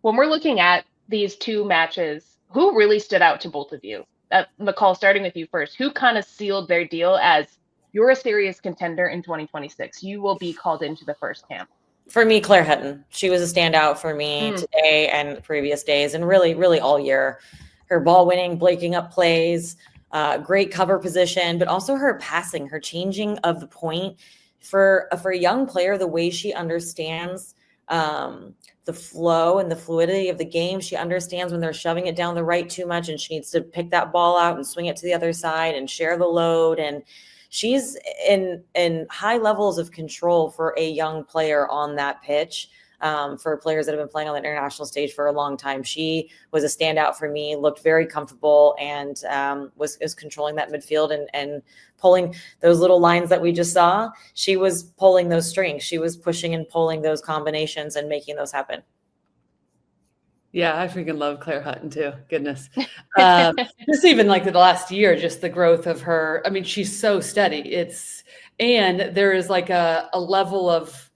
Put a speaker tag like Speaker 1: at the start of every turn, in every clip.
Speaker 1: When we're looking at these two matches, who really stood out to both of you? McCall, starting with you first. Who kind of sealed their deal as you're a serious contender in 2026? You will be called into the first camp.
Speaker 2: For me, Claire Hutton. She was a standout for me today and previous days, and really, really all year. Her ball winning, breaking up plays, great cover position, but also her passing, her changing of the point for a young player, the way she understands the flow and the fluidity of the game. She understands when they're shoving it down the right too much, and she needs to pick that ball out and swing it to the other side and share the load. And she's in high levels of control for a young player on that pitch. For players that have been playing on the international stage for a long time, she was a standout for me, looked very comfortable, and was controlling that midfield and pulling those little lines that we just saw. She was pulling those strings. She was pushing and pulling those combinations and making those happen.
Speaker 3: Yeah, I freaking love Claire Hutton too. Goodness. Just even like the last year, just the growth of her. I mean, she's so steady. And there is like a level of,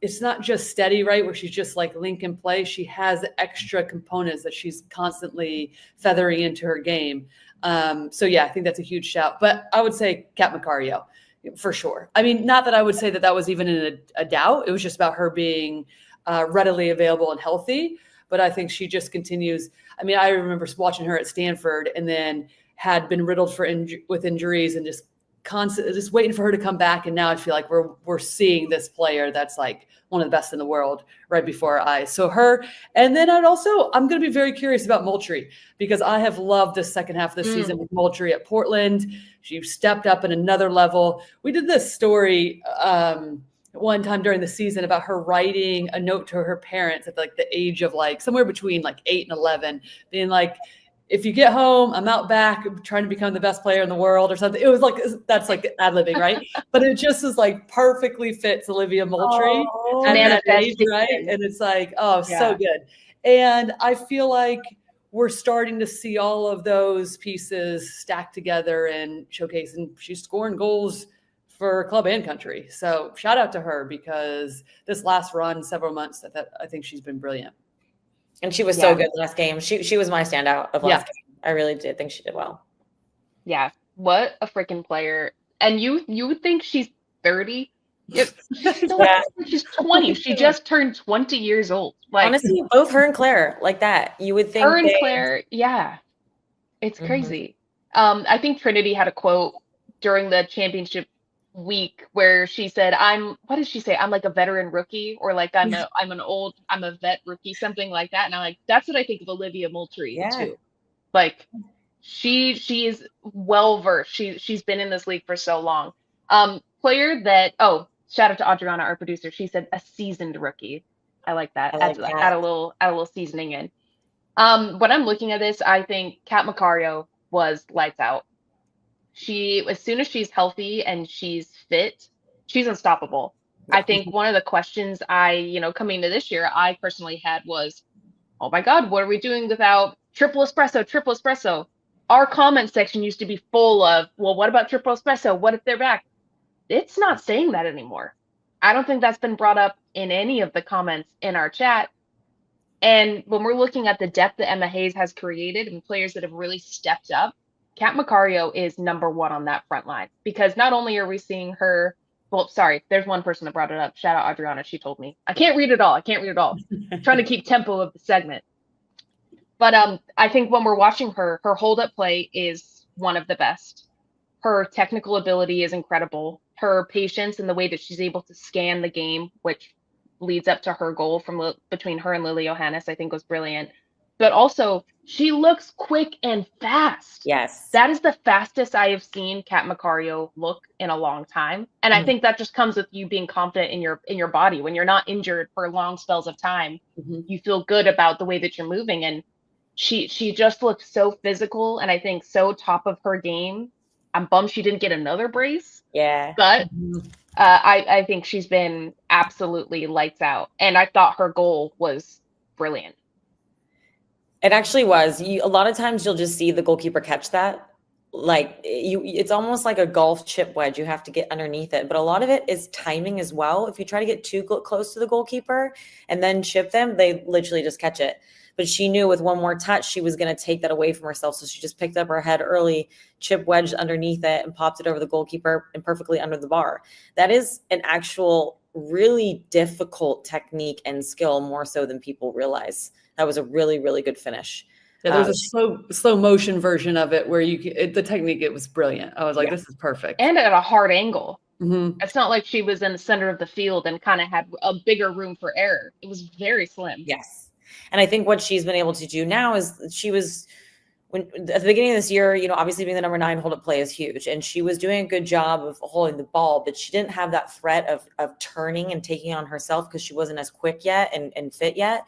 Speaker 3: it's not just steady, right? Where she's just like link and play. She has extra components that she's constantly feathering into her game. So yeah, I think that's a huge shout. But I would say Kat Macario for sure. I mean, not that I would say that was even in a doubt. It was just about her being readily available and healthy. But I think she just continues. I mean, I remember watching her at Stanford and then had been riddled with injuries and just waiting for her to come back. And now I feel like we're seeing this player that's like one of the best in the world right before our eyes. So her, and then I'm going to be very curious about Moultrie, because I have loved the second half of the season with Moultrie at Portland. She stepped up in another level. We did this story one time during the season about her writing a note to her parents at like the age of like somewhere between like 8 and 11, being like, if you get home, I'm out back trying to become the best player in the world or something. It was like, that's like ad-libbing, right? But it just is like perfectly fits Olivia Moultrie at that age, right? And it's like, so good. And I feel like we're starting to see all of those pieces stacked together and showcase, and she's scoring goals for club and country. So shout out to her, because this last run, several months, I think she's been brilliant.
Speaker 2: And she was so good last game. She was my standout of last game. I really did think she did well.
Speaker 1: Yeah. What a freaking player. And you would think she's 30. She's 20. She just turned 20 years old. Like,
Speaker 2: honestly, both her and Claire like that. You would think
Speaker 1: her and Claire, it's crazy. I think Trinity had a quote during the championship week where she said, what did she say? I'm like a veteran rookie, or like I'm a vet rookie, something like that. And I'm like, that's what I think of Olivia Moultrie too. Like she is well versed. She's been in this league for so long. Player that, shout out to Adriana, our producer. She said a seasoned rookie. I like that. Add a little seasoning in. When I'm looking at this, I think Kat Macario was lights out. As soon as she's healthy and she's fit, she's unstoppable. I think one of the questions coming into this year, I personally had was, oh my God, what are we doing without triple espresso? Our comment section used to be full of, well, what about triple espresso? What if they're back? It's not saying that anymore. I don't think that's been brought up in any of the comments in our chat. And when we're looking at the depth that Emma Hayes has created and players that have really stepped up, Kat Macario is number one on that front line, because not only are we seeing her, there's one person that brought it up. Shout out Adriana. She told me. I can't read it all. Trying to keep tempo of the segment. But I think when we're watching her hold-up play is one of the best. Her technical ability is incredible. Her patience and the way that she's able to scan the game, which leads up to her goal from between her and Lily Johannes, I think was brilliant. But also, she looks quick and fast.
Speaker 2: Yes.
Speaker 1: That is the fastest I have seen Kat Macario look in a long time. And I think that just comes with you being confident in your body. When you're not injured for long spells of time, you feel good about the way that you're moving. And she just looks so physical, and I think so top of her game. I'm bummed she didn't get another brace.
Speaker 2: Yeah.
Speaker 1: But I think she's been absolutely lights out. And I thought her goal was brilliant.
Speaker 2: It actually was. A lot of times you'll just see the goalkeeper catch that. like it's almost like a golf chip wedge. You have to get underneath it, but a lot of it is timing as well. If you try to get too close to the goalkeeper and then chip them, they literally just catch it. But she knew with one more touch, she was going to take that away from herself. So she just picked up her head early, chip wedged underneath it, and popped it over the goalkeeper and perfectly under the bar. That is an actual really difficult technique and skill, more so than people realize. That was a really, really good finish.
Speaker 3: Yeah, there's a slow motion version of it where the technique, it was brilliant. I was like, this is perfect.
Speaker 1: And at a hard angle.
Speaker 3: Mm-hmm.
Speaker 1: It's not like she was in the center of the field and kind of had a bigger room for error. It was very slim.
Speaker 2: Yes. And I think what she's been able to do now is at the beginning of this year, obviously being the number 9 hold-up play is huge. And she was doing a good job of holding the ball, but she didn't have that threat of turning and taking on herself because she wasn't as quick yet and fit yet.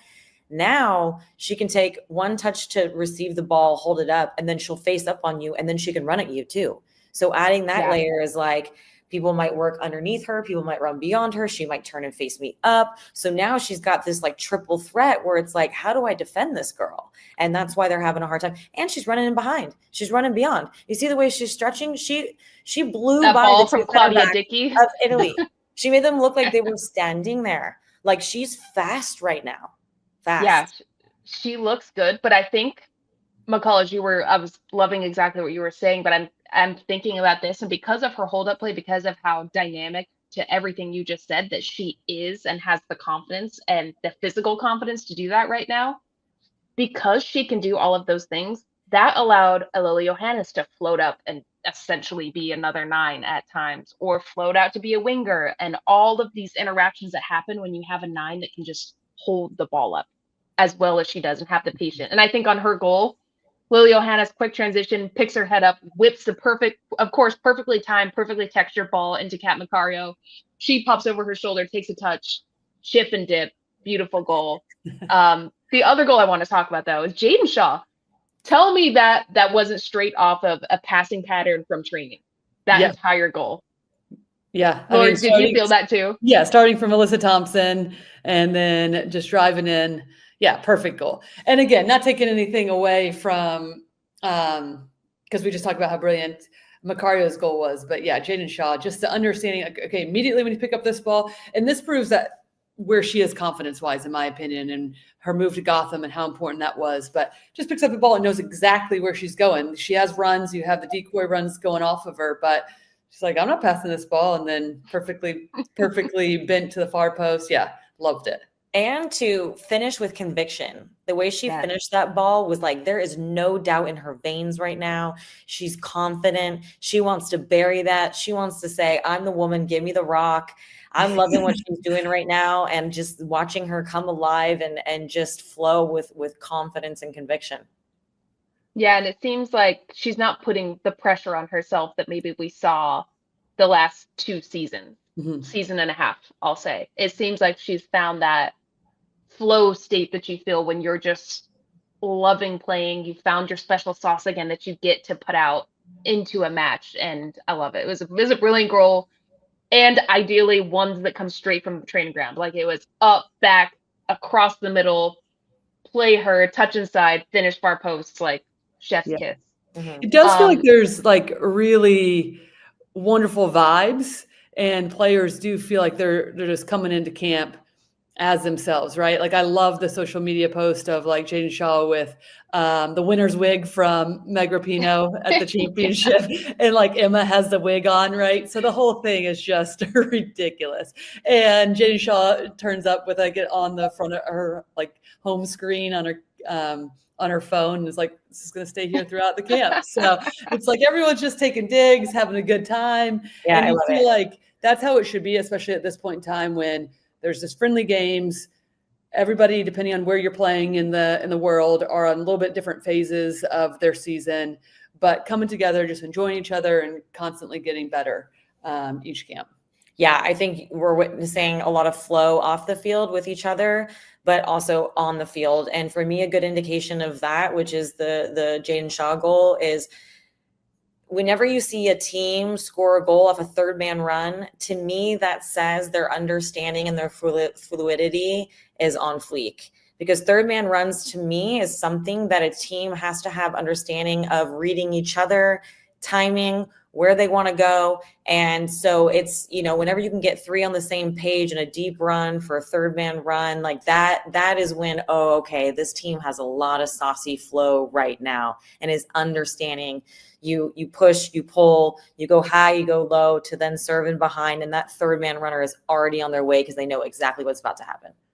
Speaker 2: Now she can take one touch to receive the ball, hold it up, and then she'll face up on you, and then she can run at you too. So adding that layer is like, people might work underneath her, people might run beyond her, she might turn and face me up. So now she's got this like triple threat where it's like, how do I defend this girl? And that's why they're having a hard time. And she's running in behind. She's running beyond. You see the way she's stretching? She blew
Speaker 1: that
Speaker 2: by
Speaker 1: ball
Speaker 2: the
Speaker 1: from Claudia Dickey
Speaker 2: of Italy. She made them look like they were standing there. Like, she's fast right now. Fast.
Speaker 1: Yeah, she looks good, but I think, McCall, I was loving exactly what you were saying, but I'm thinking about this, and because of her hold up play, because of how dynamic to everything you just said that she is and has the confidence and the physical confidence to do that right now, because she can do all of those things, that allowed Lily Johannes to float up and essentially be another 9 at times, or float out to be a winger, and all of these interactions that happen when you have a 9 that can just hold the ball up as well as she does and have the patience. And I think on her goal, Lily Johannes, quick transition, picks her head up, whips the perfectly timed, perfectly textured ball into Kat Macario. She pops over her shoulder, takes a touch, chip and dip, beautiful goal. The other goal I want to talk about, though, is Jaedyn Shaw. Tell me that wasn't straight off of a passing pattern from training, that entire goal.
Speaker 3: Yeah.
Speaker 1: Lori, did you feel that too?
Speaker 3: Yeah, starting from Alyssa Thompson and then just driving in. Yeah, perfect goal. And again, not taking anything away from, because we just talked about how brilliant Macario's goal was. But yeah, Jaedyn Shaw, just the understanding, okay, immediately when you pick up this ball, and this proves that where she is confidence-wise, in my opinion, and her move to Gotham and how important that was. But just picks up the ball and knows exactly where she's going. She has runs. You have the decoy runs going off of her, but she's like, I'm not passing this ball. And then perfectly bent to the far post. Yeah, loved it.
Speaker 2: And to finish with conviction. The way she finished that ball was like, there is no doubt in her veins right now. She's confident. She wants to bury that. She wants to say, I'm the woman, give me the rock. I'm loving what she's doing right now, and just watching her come alive and just flow with confidence and conviction.
Speaker 1: Yeah, and it seems like she's not putting the pressure on herself that maybe we saw the last 2 seasons, season and a half, I'll say. It seems like she's found that flow state that you feel when you're just loving playing. You found your special sauce again that you get to put out into a match, and I love it. It was a brilliant goal, and ideally ones that come straight from the training ground. Like, it was up, back, across the middle, play her, touch inside, finish far posts, like chef's kiss.
Speaker 3: It does feel like there's like really wonderful vibes, and players do feel like they're just coming into camp as themselves, right? Like, I love the social media post of like Jaedyn Shaw with the winner's wig from Meg Rapinoe at the championship, and like Emma has the wig on, right? So the whole thing is just ridiculous. And Jaedyn Shaw turns up with like it on the front of her like home screen on her phone, and is like, this is going to stay here throughout the camp. So it's like everyone's just taking digs, having a good time.
Speaker 2: Yeah,
Speaker 3: and
Speaker 2: I
Speaker 3: you
Speaker 2: love
Speaker 3: feel
Speaker 2: it.
Speaker 3: like that's how it should be, especially at this point in time when there's this friendly games. Everybody, depending on where you're playing in the world, are on a little bit different phases of their season, but coming together, just enjoying each other and constantly getting better each camp.
Speaker 2: Yeah, I think we're witnessing a lot of flow off the field with each other, but also on the field. And for me, a good indication of that, which is the Jaedyn Shaw goal, is whenever you see a team score a goal off a third man run, to me, that says their understanding and their fluidity is on fleek. Because third man runs, to me, is something that a team has to have understanding of reading each other, timing, where they want to go. And so it's, whenever you can get three on the same page in a deep run for a third man run like that is when, okay, this team has a lot of saucy flow right now and is understanding you push, you pull, you go high, you go low to then serve in behind. And that third man runner is already on their way because they know exactly what's about to happen.